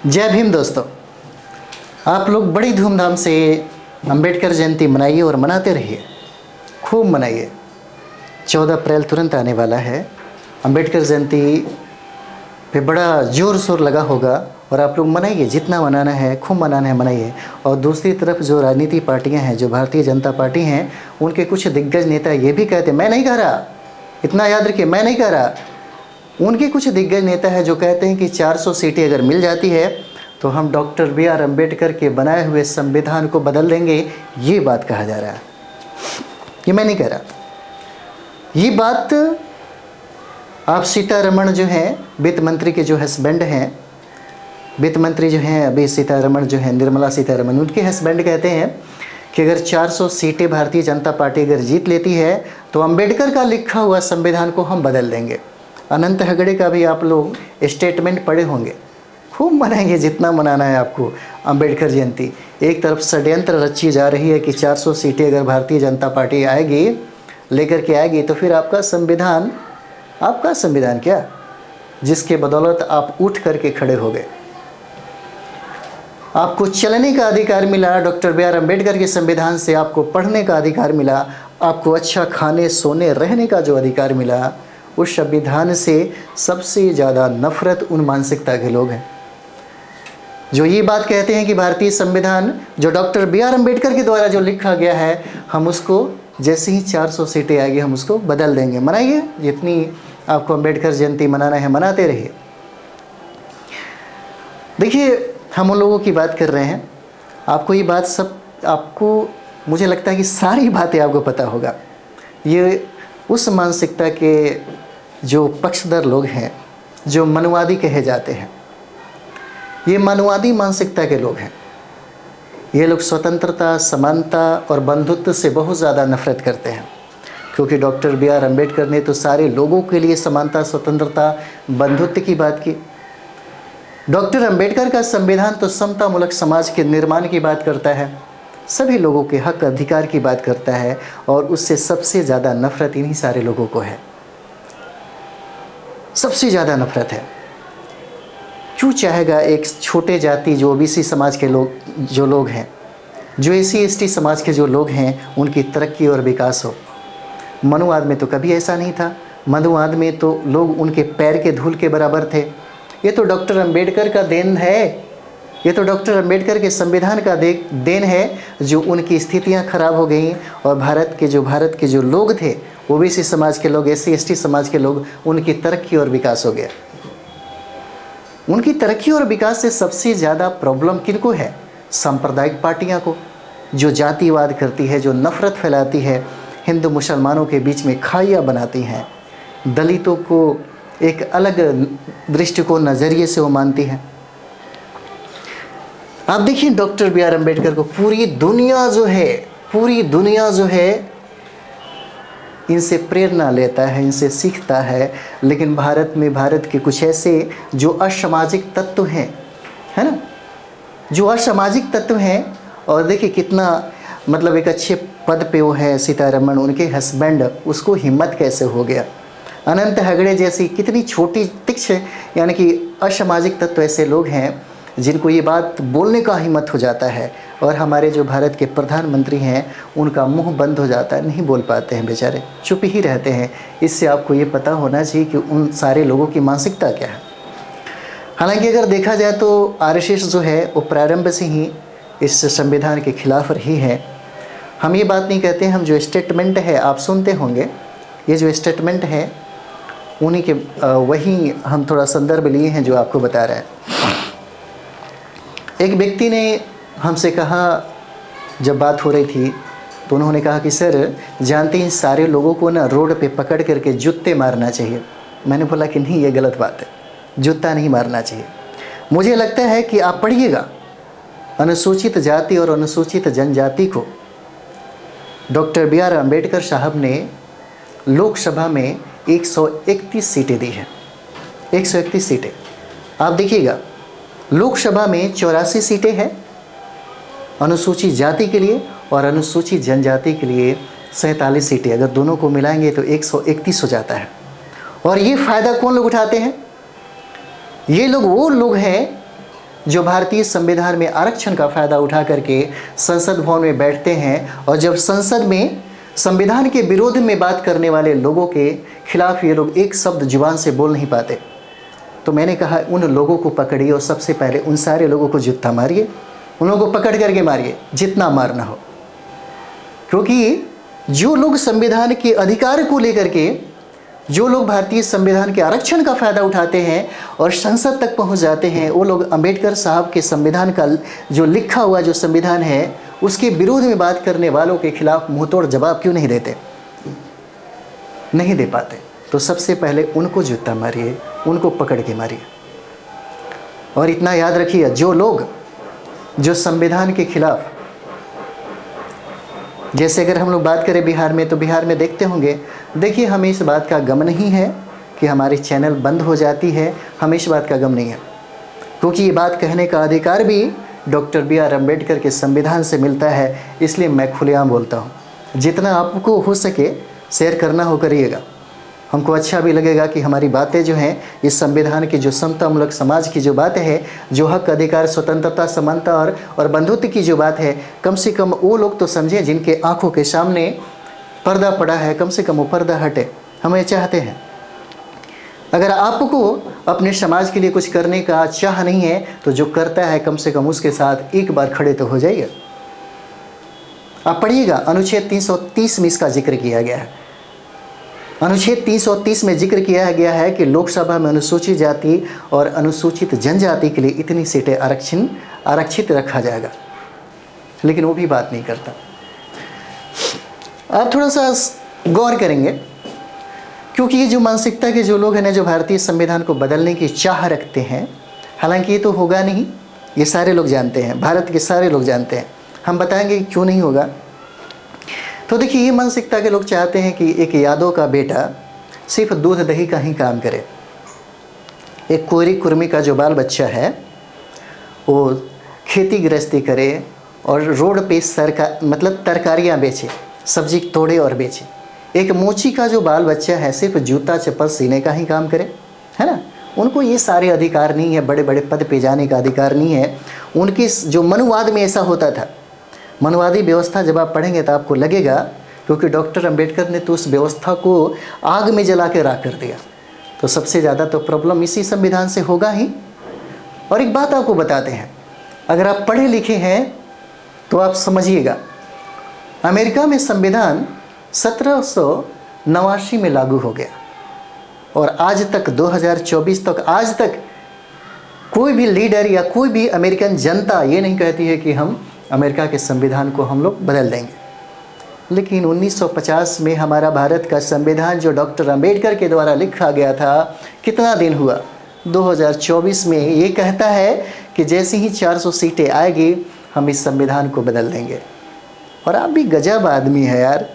जय भीम दोस्तों। आप लोग बड़ी धूमधाम से अंबेडकर जयंती मनाइए और मनाते रहिए, खूब मनाइए। 14 अप्रैल तुरंत आने वाला है। अंबेडकर जयंती पे बड़ा ज़ोर शोर लगा होगा और आप लोग मनाइए, जितना मनाना है खूब मनाना है, मनाइए। और दूसरी तरफ जो राजनीतिक पार्टियां हैं, जो भारतीय जनता पार्टी हैं, उनके कुछ दिग्गज नेता ये भी कहते हैं, मैं नहीं कह रहा, इतना याद रखिए, मैं नहीं कह रहा, उनके कुछ दिग्गज नेता है जो कहते हैं कि 400 सीटें अगर मिल जाती है तो हम डॉक्टर B.R. अम्बेडकर के बनाए हुए संविधान को बदल देंगे। ये बात कहा जा रहा है, ये मैं नहीं कह रहा। ये बात आप सीतारमण जो हैं, वित्त मंत्री के जो हस्बैंड हैं, वित्त मंत्री जो हैं अभी सीतारमण जो हैं, निर्मला सीतारमण, उनके हस्बैंड कहते हैं कि अगर 400 सीटें भारतीय जनता पार्टी अगर जीत लेती है तो अम्बेडकर का लिखा हुआ संविधान को हम बदल देंगे। अनंत हेगड़े का भी आप लोग स्टेटमेंट पढ़े होंगे। खूब मनाएंगे, जितना मनाना है आपको अम्बेडकर जयंती। एक तरफ षड्यंत्र रची जा रही है कि 400 सीटें अगर भारतीय जनता पार्टी आएगी, लेकर के आएगी, तो फिर आपका संविधान क्या, जिसके बदौलत आप उठ करके खड़े हो गए। आपको चलने का अधिकार मिला, डॉक्टर B.R. अम्बेडकर के संविधान से आपको पढ़ने का अधिकार मिला, आपको अच्छा खाने सोने रहने का जो अधिकार मिला, उस संविधान से सबसे ज़्यादा नफरत उन मानसिकता के लोग हैं जो ये बात कहते हैं कि भारतीय संविधान जो डॉक्टर B.R. अम्बेडकर के द्वारा जो लिखा गया है, हम उसको जैसे ही 400 सीटें आएगी हम उसको बदल देंगे। मनाइए, जितनी आपको अम्बेडकर जयंती मनाना है मनाते रहिए। देखिए, हम उन लोगों की बात कर रहे हैं, आपको ये बात सब, आपको मुझे लगता है कि सारी बातें आपको पता होगा। ये उस मानसिकता के जो पक्षधर लोग हैं, जो मनुवादी कहे जाते हैं, ये मनुवादी मानसिकता के लोग हैं। ये लोग स्वतंत्रता, समानता और बंधुत्व से बहुत ज़्यादा नफरत करते हैं, क्योंकि डॉक्टर B.R. अम्बेडकर ने तो सारे लोगों के लिए समानता, स्वतंत्रता, बंधुत्व की बात की। डॉक्टर अम्बेडकर का संविधान तो समतामूलक समाज के निर्माण की बात करता है, सभी लोगों के हक अधिकार की बात करता है, और उससे सबसे ज़्यादा नफरत इन्हीं सारे लोगों को है। सबसे ज़्यादा नफरत है। क्यों चाहेगा एक छोटे जाति जो OBC समाज के लोग हैं, जो SC ST समाज के जो लोग हैं, उनकी तरक्की और विकास हो। मनुवाद में तो कभी ऐसा नहीं था। मनुवाद में तो लोग उनके पैर के धूल के बराबर थे। ये तो डॉक्टर अम्बेडकर का देन है, ये तो डॉक्टर अम्बेडकर के संविधान का देन है, जो उनकी स्थितियां खराब हो गई और भारत के जो लोग थे, OBC समाज के लोग, SC ST समाज के लोग, उनकी तरक्की और विकास हो गया। उनकी तरक्की और विकास से सबसे ज़्यादा प्रॉब्लम किनको है? सांप्रदायिक पार्टियां को, जो जातिवाद करती है, जो नफ़रत फैलाती है, हिंदू मुसलमानों के बीच में खाइयाँ बनाती हैं, दलितों को एक अलग दृष्टिकोण, नज़रिए से वो मानती हैं। आप देखिए, डॉक्टर B.R. अम्बेडकर को पूरी दुनिया जो है इनसे प्रेरणा लेता है, इनसे सीखता है। लेकिन भारत के कुछ ऐसे जो असामाजिक तत्व हैं, है ना, जो असामाजिक तत्व हैं, और देखिए कितना मतलब एक अच्छे पद पे वो है सीतारमण, उनके हस्बैंड, उसको हिम्मत कैसे हो गया। अनंत हेगड़े जैसी कितनी छोटी तिक्ष, यानी कि असामाजिक तत्व ऐसे लोग हैं जिनको ये बात बोलने का हिम्मत हो जाता है, और हमारे जो भारत के प्रधानमंत्री हैं उनका मुंह बंद हो जाता है, नहीं बोल पाते हैं, बेचारे चुप ही रहते हैं। इससे आपको ये पता होना चाहिए कि उन सारे लोगों की मानसिकता क्या है। हालांकि अगर देखा जाए तो RSS जो है वो प्रारंभ से ही इस संविधान के खिलाफ रही है। हम ये बात नहीं कहते, हम जो स्टेटमेंट है आप सुनते होंगे, ये जो स्टेटमेंट है उन्हीं के वही हम थोड़ा संदर्भ लिए हैं जो आपको बता रहे हैं। एक व्यक्ति ने हमसे कहा, जब बात हो रही थी तो उन्होंने कहा कि सर जानते हैं सारे लोगों को ना रोड पे पकड़ करके जूते मारना चाहिए। मैंने बोला कि नहीं, ये गलत बात है, जूता नहीं मारना चाहिए। मुझे लगता है कि आप पढ़िएगा, अनुसूचित जाति और अनुसूचित जनजाति को डॉक्टर B.R. अम्बेडकर साहब ने लोकसभा में 131 सीटें दी हैं, 131 सीटें। आप देखिएगा, लोकसभा में 84 सीटें हैं अनुसूचित जाति के लिए, और अनुसूचित जनजाति के लिए 47 सीटें। अगर दोनों को मिलाएंगे तो 131 हो जाता है। और ये फ़ायदा कौन लोग उठाते हैं? ये लोग वो लोग हैं जो भारतीय संविधान में आरक्षण का फ़ायदा उठा करके संसद भवन में बैठते हैं और जब संसद में संविधान के विरोध में बात करने वाले लोगों के खिलाफ ये लोग एक शब्द जुबान से बोल नहीं पाते, तो मैंने कहा उन लोगों को पकड़िए और सबसे पहले उन सारे लोगों को जूता मारिए, उन लोगों को पकड़ करके मारिए जितना मारना हो। क्योंकि जो लोग संविधान के अधिकार को लेकर के, जो लोग भारतीय संविधान के आरक्षण का फ़ायदा उठाते हैं और संसद तक पहुंच जाते हैं, वो लोग अंबेडकर साहब के संविधान का जो लिखा हुआ जो संविधान है उसके विरोध में बात करने वालों के खिलाफ मुंहतोड़ जवाब क्यों नहीं देते, नहीं दे पाते। तो सबसे पहले उनको जूता मारिए, उनको पकड़ के मारिए। और इतना याद रखिए, जो लोग जो संविधान के खिलाफ, जैसे अगर हम लोग बात करें बिहार में, तो बिहार में देखते होंगे, देखिए हमें इस बात का गम नहीं है कि हमारी चैनल बंद हो जाती है, हमें इस बात का गम नहीं है, क्योंकि ये बात कहने का अधिकार भी डॉक्टर BR अम्बेडकर के संविधान से मिलता है। इसलिए मैं खुलेआम बोलता हूँ, जितना आपको हो सके शेयर करना हो करिएगा। हमको अच्छा भी लगेगा कि हमारी बातें जो हैं इस संविधान की जो समतामूलक समाज की जो बातें हैं, जो हक अधिकार स्वतंत्रता समानता और बंधुत्व की जो बात है, कम से कम वो लोग तो समझें जिनके आंखों के सामने पर्दा पड़ा है, कम से कम वो पर्दा हटे। हम ये चाहते हैं। अगर आपको अपने समाज के लिए कुछ करने का चाह नहीं है तो जो करता है कम से कम उसके साथ एक बार खड़े तो हो जाइए। आप पढ़िएगा, अनुच्छेद 330 में इसका जिक्र किया गया है। अनुच्छेद 330 में जिक्र किया गया है कि लोकसभा में अनुसूचित जाति और अनुसूचित जनजाति के लिए इतनी सीटें आरक्षित रखा जाएगा, लेकिन वो भी बात नहीं करता। आप थोड़ा सा गौर करेंगे, क्योंकि ये जो मानसिकता के जो लोग हैं ना, जो भारतीय संविधान को बदलने की चाह रखते हैं, हालांकि ये तो होगा नहीं, ये सारे लोग जानते हैं, भारत के सारे लोग जानते हैं। हम बताएंगे कि क्यों नहीं होगा। तो देखिए, ये मानसिकता के लोग चाहते हैं कि एक यादव का बेटा सिर्फ दूध दही का ही काम करे, एक कोरी कुर्मी का जो बाल बच्चा है वो खेती गृहस्थी करे और रोड पे तरकारियाँ बेचे, सब्जी तोड़े और बेचे। एक मोची का जो बाल बच्चा है सिर्फ जूता चप्पल सीने का ही काम करे, है ना। उनको ये सारे अधिकार नहीं है, बड़े बड़े पद पे जाने का अधिकार नहीं है। उनकी जो मनुवाद में ऐसा होता था, मनुवादी व्यवस्था जब आप पढ़ेंगे तो आपको लगेगा, क्योंकि डॉक्टर अम्बेडकर ने तो उस व्यवस्था को आग में जला के राख कर दिया। तो सबसे ज़्यादा तो प्रॉब्लम इसी संविधान से होगा ही। और एक बात आपको बताते हैं, अगर आप पढ़े लिखे हैं तो आप समझिएगा, अमेरिका में संविधान 1789 में लागू हो गया और आज तक 2024 तक आज तक कोई भी लीडर या कोई भी अमेरिकन जनता ये नहीं कहती है कि हम अमेरिका के संविधान को हम लोग बदल देंगे। लेकिन 1950 में हमारा भारत का संविधान जो डॉक्टर अम्बेडकर के द्वारा लिखा गया था, कितना दिन हुआ, 2024 में ये कहता है कि जैसे ही 400 सीटें आएगी हम इस संविधान को बदल देंगे। और आप भी गजब आदमी है यार,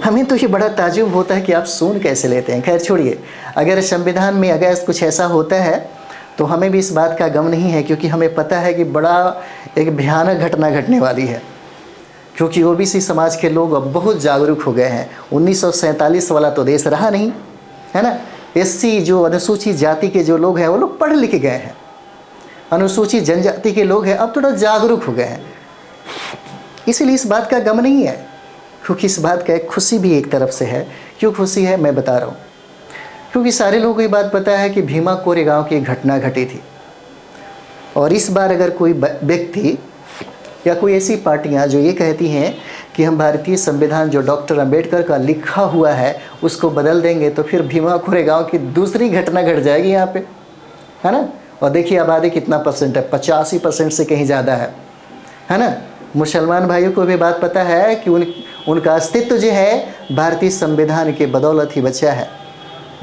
हमें तो ये बड़ा ताज्जुब होता है कि आप सुन कैसे लेते हैं। खैर छोड़िए, अगर संविधान में अगर कुछ ऐसा होता है तो हमें भी इस बात का गम नहीं है, क्योंकि हमें पता है कि बड़ा एक भयानक घटना घटने वाली है, क्योंकि ओबीसी समाज के लोग अब बहुत जागरूक हो गए हैं। 1947 वाला तो देश रहा नहीं, है ना। एससी जो अनुसूचित जाति के जो लोग हैं वो लोग पढ़ लिख गए हैं, अनुसूचित जनजाति के लोग हैं अब थोड़ा जागरूक हो गए हैं, इसीलिए इस बात का गम नहीं है। क्योंकि इस बात का एक खुशी भी एक तरफ से है। क्यों खुशी है मैं बता रहा हूँ, क्योंकि सारे लोगों को ये बात पता है कि भीमा कोरेगांव की एक घटना घटी थी। और इस बार अगर कोई व्यक्ति या कोई ऐसी पार्टियां जो ये कहती हैं कि हम भारतीय संविधान जो डॉक्टर अम्बेडकर का लिखा हुआ है उसको बदल देंगे, तो फिर भीमा कोरेगांव की दूसरी घटना घट जाएगी यहाँ पे, है ना। और देखिए आबादी कितना परसेंट है, 85% से कहीं ज़्यादा है ना। मुसलमान भाइयों को भी बात पता है कि उनका अस्तित्व जो है भारतीय संविधान के बदौलत ही बचा है,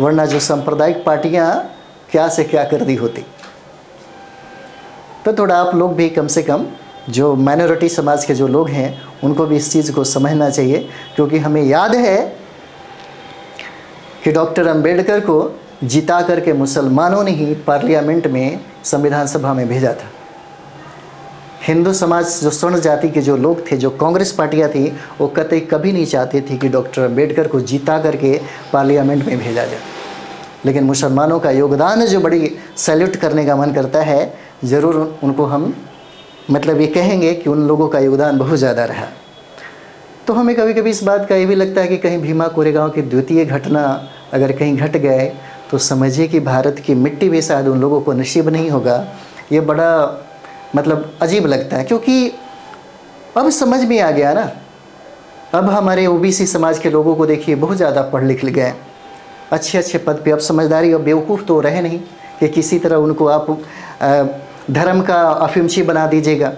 वरना जो सांप्रदायिक पार्टियां क्या से क्या कर दी होती। तो थोड़ा आप लोग भी कम से कम जो माइनॉरिटी समाज के जो लोग हैं उनको भी इस चीज़ को समझना चाहिए, क्योंकि हमें याद है कि डॉक्टर अम्बेडकर को जिता करके मुसलमानों ने ही पार्लियामेंट में संविधान सभा में भेजा था। हिंदू समाज जो स्वर्ण जाति के जो लोग थे, जो कांग्रेस पार्टियां थी, वो कतई कभी नहीं चाहती थी कि डॉक्टर अम्बेडकर को जीता करके पार्लियामेंट में भेजा जाए। लेकिन मुसलमानों का योगदान जो बड़ी सैल्यूट करने का मन करता है, ज़रूर उनको हम मतलब ये कहेंगे कि उन लोगों का योगदान बहुत ज़्यादा रहा। तो हमें कभी कभी इस बात का ये भी लगता है कि कहीं भीमा कोरेगांव की द्वितीय घटना अगर कहीं घट गए तो समझिए कि भारत की मिट्टी भी शायद उन लोगों को नसीब नहीं होगा। ये बड़ा मतलब अजीब लगता है, क्योंकि अब समझ में आ गया ना। अब हमारे ओबीसी समाज के लोगों को देखिए बहुत ज़्यादा पढ़ लिख गए, अच्छे अच्छे पद पे। अब समझदारी, अब बेवकूफ़ तो रहे नहीं कि किसी तरह उनको आप धर्म का अफिमची बना दीजिएगा,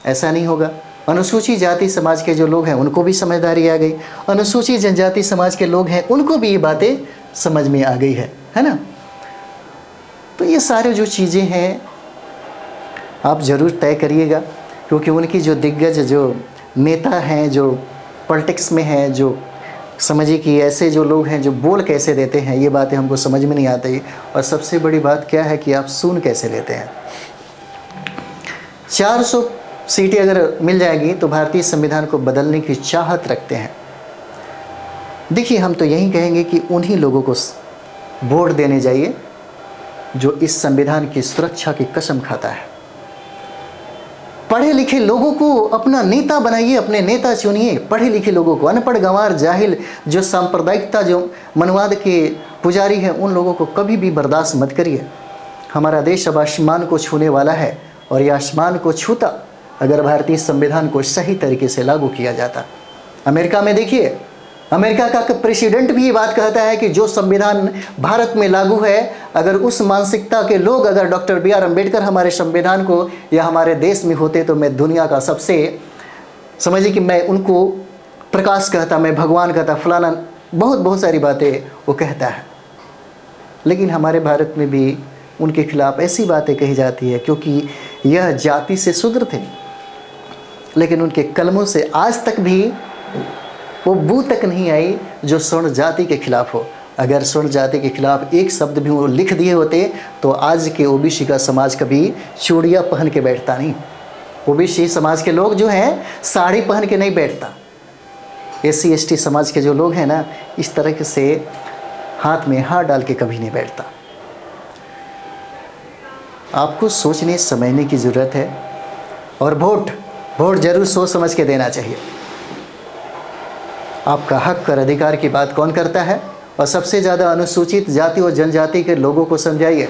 ऐसा नहीं होगा। अनुसूचित जाति समाज के जो लोग हैं उनको भी समझदारी आ गई, अनुसूचित जनजाति समाज के लोग हैं उनको भी ये बातें समझ में आ गई है ना। तो ये सारे जो चीज़ें हैं आप ज़रूर तय करिएगा, क्योंकि उनकी जो दिग्गज जो नेता हैं, जो पॉलिटिक्स में हैं, जो समझिए कि ऐसे जो लोग हैं जो बोल कैसे देते हैं, ये बातें हमको समझ में नहीं आती। और सबसे बड़ी बात क्या है कि आप सुन कैसे लेते हैं। 400 सीटें अगर मिल जाएगी तो भारतीय संविधान को बदलने की चाहत रखते हैं। देखिए, हम तो यही कहेंगे कि उन्हीं लोगों को वोट देने जाइए जो इस संविधान की सुरक्षा की कसम खाता है। पढ़े लिखे लोगों को अपना नेता बनाइए, अपने नेता चुनिए। पढ़े लिखे लोगों को, अनपढ़ गंवार जाहिल जो सांप्रदायिकता जो मनवाद के पुजारी हैं उन लोगों को कभी भी बर्दाश्त मत करिए। हमारा देश अब आसमान को छूने वाला है, और ये आसमान को छूता अगर भारतीय संविधान को सही तरीके से लागू किया जाता। अमेरिका में देखिए, अमेरिका का प्रेसिडेंट भी ये बात कहता है कि जो संविधान भारत में लागू है, अगर उस मानसिकता के लोग अगर डॉक्टर B.R. अम्बेडकर हमारे संविधान को या हमारे देश में होते तो मैं दुनिया का सबसे, समझिए कि मैं उनको प्रकाश कहता, मैं भगवान कहता, फलाना बहुत सारी बातें वो कहता है। लेकिन हमारे भारत में भी उनके खिलाफ ऐसी बातें कही जाती है, क्योंकि यह जाति से शूद्र थे, लेकिन उनके कलमों से आज तक भी वो बू तक नहीं आई जो स्वर्ण जाति के खिलाफ हो। अगर स्वर्ण जाति के खिलाफ एक शब्द भी वो लिख दिए होते तो आज के ओबीसी का समाज कभी चूड़ियाँ पहन के बैठता नहीं। ओबीसी समाज के लोग जो हैं साड़ी पहन के नहीं बैठता। SC ST समाज के जो लोग हैं ना, इस तरह से हाथ में हाथ डाल के कभी नहीं बैठता। आपको सोचने समझने की ज़रूरत है, और वोट ज़रूर सोच समझ के देना चाहिए। आपका हक और अधिकार की बात कौन करता है? और सबसे ज़्यादा अनुसूचित जाति और जनजाति के लोगों को समझाइए।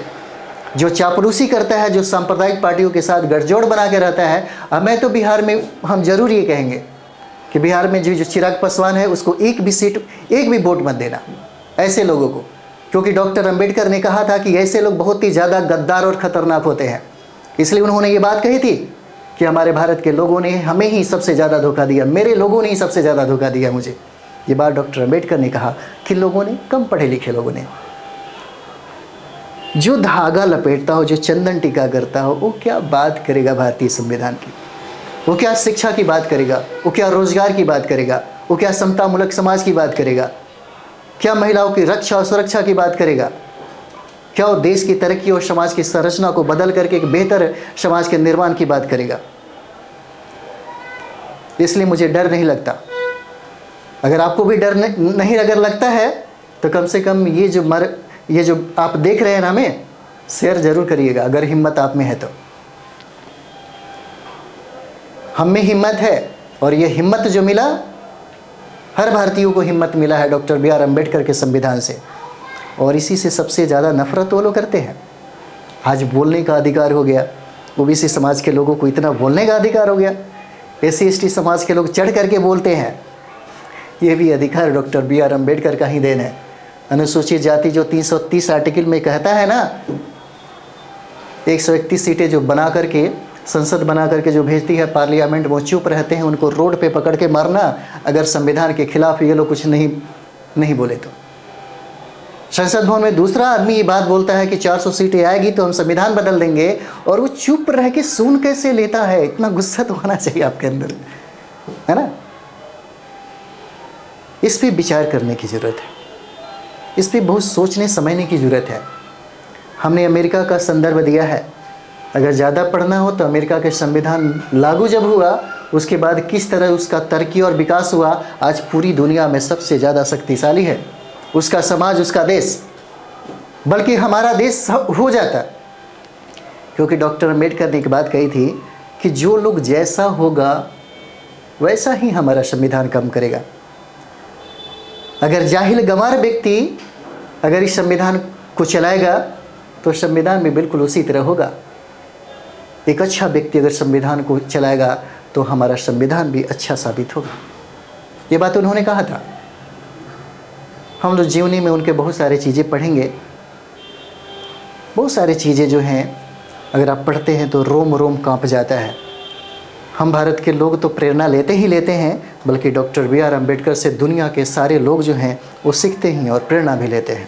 जो चापलूसी करता है, जो सांप्रदायिक पार्टियों के साथ गठजोड़ बना के रहता है। अब मैं तो बिहार में हम ज़रूर ये कहेंगे कि बिहार में जो चिराग पासवान है उसको एक भी सीट, एक भी वोट मत देना ऐसे लोगों को, क्योंकि डॉक्टर अम्बेडकर ने कहा था कि ऐसे लोग बहुत ही ज़्यादा गद्दार और ख़तरनाक होते हैं। इसलिए उन्होंने ये बात कही थी कि हमारे भारत के लोगों ने हमें ही सबसे ज़्यादा धोखा दिया, मेरे लोगों ने ही सबसे ज़्यादा धोखा दिया मुझे। ये बात डॉक्टर अम्बेडकर ने कहा। किन लोगों ने? कम पढ़े लिखे लोगों ने। जो धागा लपेटता हो, जो चंदन टीका करता हो, वो क्या बात करेगा भारतीय संविधान की? वो क्या शिक्षा की बात करेगा? वो क्या रोजगार की बात करेगा? वो क्या समतामूलक समाज की बात करेगा? क्या महिलाओं की रक्षा और सुरक्षा की बात करेगा? क्या वो देश की तरक्की और समाज की संरचना को बदल करके एक बेहतर समाज के निर्माण की बात करेगा? इसलिए मुझे डर नहीं लगता। अगर आपको भी डर नहीं अगर लगता है तो कम से कम ये जो आप देख रहे हैं ना, हमें शेयर जरूर करिएगा अगर हिम्मत आप में है तो। हम में हिम्मत है, और ये हिम्मत जो मिला, हर भारतीय को हिम्मत मिला है डॉक्टर B.R. अम्बेडकर के संविधान से। और इसी से सबसे ज़्यादा नफरत वो लोग करते हैं। आज बोलने का अधिकार हो गया, ओबीसी समाज के लोगों को इतना बोलने का अधिकार हो गया। SC ST समाज के लोग चढ़ करके बोलते हैं। ये भी अधिकार डॉक्टर B.R. अम्बेडकर का ही देन है। अनुसूचित जाति जो 330 आर्टिकल में कहता है ना, 131 सीटें जो बना करके संसद बना करके जो भेजती है पार्लियामेंट, वो चुप रहते हैं, उनको रोड पे पकड़ के मारना अगर संविधान के खिलाफ ये लोग कुछ नहीं बोले तो। संसद भवन में दूसरा आदमी ये बात बोलता है कि 400 सीटें आएगी तो हम संविधान बदल देंगे, और वो चुप रह के सुन कैसे लेता है? इतना गुस्सा तो होना चाहिए आपके अंदर, है ना। इस पे विचार करने की ज़रूरत है, इस पे बहुत सोचने समझने की ज़रूरत है। हमने अमेरिका का संदर्भ दिया है। अगर ज़्यादा पढ़ना हो तो अमेरिका के संविधान लागू जब हुआ उसके बाद किस तरह उसका तरक्की और विकास हुआ, आज पूरी दुनिया में सबसे ज़्यादा शक्तिशाली है उसका समाज, उसका देश। बल्कि हमारा देश हो जाता। क्योंकि डॉक्टर अम्बेडकर ने एक बात कही थी कि जो लोग जैसा होगा वैसा ही हमारा संविधान काम करेगा। अगर जाहिल गंवार व्यक्ति अगर इस संविधान को चलाएगा तो संविधान में बिल्कुल उसी तरह होगा। एक अच्छा व्यक्ति अगर संविधान को चलाएगा तो हमारा संविधान भी अच्छा साबित होगा। ये बात उन्होंने कहा था। हम लोग जीवनी में उनके बहुत सारी चीज़ें पढ़ेंगे। बहुत सारी चीज़ें जो हैं अगर आप पढ़ते हैं तो रोम रोम कांप जाता है। हम भारत के लोग तो प्रेरणा लेते ही लेते हैं, बल्कि डॉक्टर बी आर अम्बेडकर से दुनिया के सारे लोग जो हैं वो सीखते हैं और प्रेरणा भी लेते हैं।